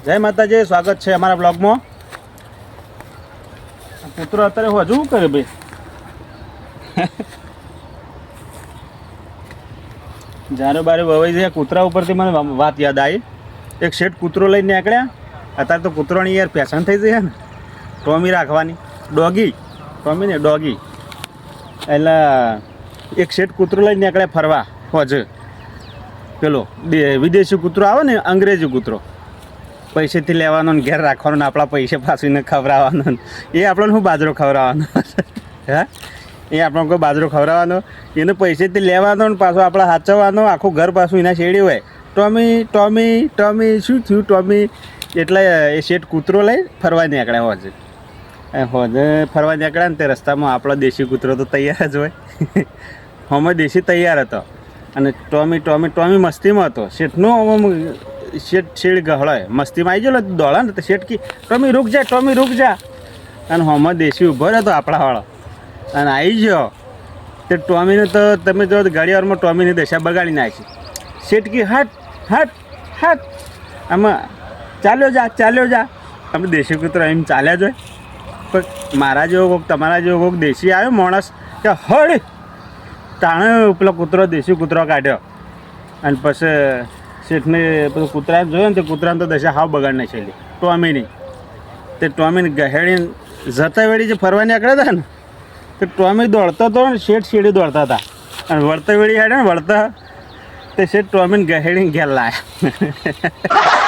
જય માતાજી, સ્વાગત છે અમારા બ્લોગમાં. કૂતરો અત્યારે હજુ શું કરે ભાઈ? જારે બારે વવાઈ જાય. કૂતરા ઉપરથી મને વાત યાદ આવી. એક શેઠ કૂતરો લઈને નીકળ્યા. અત્યારે તો કૂતરોની યાર ફેશન થઈ જાય ને, ટોમી રાખવાની. ડોગી ટોમી ને ડોગી. એટલે એક શેઠ કૂતરો લઈને નીકળ્યા ફરવા. હોજ પેલો વિદેશી કૂતરો આવે ને, અંગ્રેજી કૂતરો, પૈસેથી લેવાનો ને ઘેર રાખવાનો ને આપણા પૈસે પાછીને ખવડાવવાનો. એ આપણને શું બાજરો ખવડાવવાનો? હા, એ આપણને કોઈ બાજરો ખવડાવવાનો, એને પૈસેથી લેવાનો ને પાછો આપણે સાચવવાનો. આખું ઘર પાછું એના શેડી હોય. ટોમી ટોમી ટોમી, શું થયું ટોમી? એટલે એ શેઠ કૂતરો લઈ ફરવા નીકળ્યા હોજે. હોજે ફરવા નીકળ્યા ને તે રસ્તામાં આપણો દેશી કૂતરો તો તૈયાર જ હોય. હમણાં દેશી તૈયાર હતો અને ટોમી ટોમી ટોમી મસ્તીમાં હતો. શેઠનો શેઠ શેડ ગહળાય મસ્તીમાં આવી ગયો દોડા ને તો શેઠ કી ટોમી રૂક જા, ટોમી રૂક જા. અને હમણાં દેશી ઊભો રહેતો આપણા વાળો અને આવી ગયો તે ટોમીને તો તમે જો ઘડીવારમાં ટોમીની દશા બગાડી નાખી. શેઠ કી હટ હટ હટ, આમાં ચાલ્યો જા. આપણે દેશી કૂતરો એમ ચાલ્યા જ હોય. પણ મારા જેવો કોઈક, તમારા જેવો કોઈક દેશી આવ્યો માણસ કે હળ તાણે પેલો કૂતરો દેશી કૂતરો કાઢ્યો. અને પછી શેઠને પેલું કૂતરાને જોયો ને તે કૂતરાને તો દશા હાવ બગાડ નાખેલી ટોમીની. તે ટોમીને ગહેડીને જતા વેળી જે ફરવા નીકળ્યા હતા ને તે ટોમી દોડતો હતો ને શેઠ શેડી દોડતા હતા. અને વળતા વેળી હાડે ને વળતા તે શેઠ ટોમીને ગહેડીને ઘેર લાયા.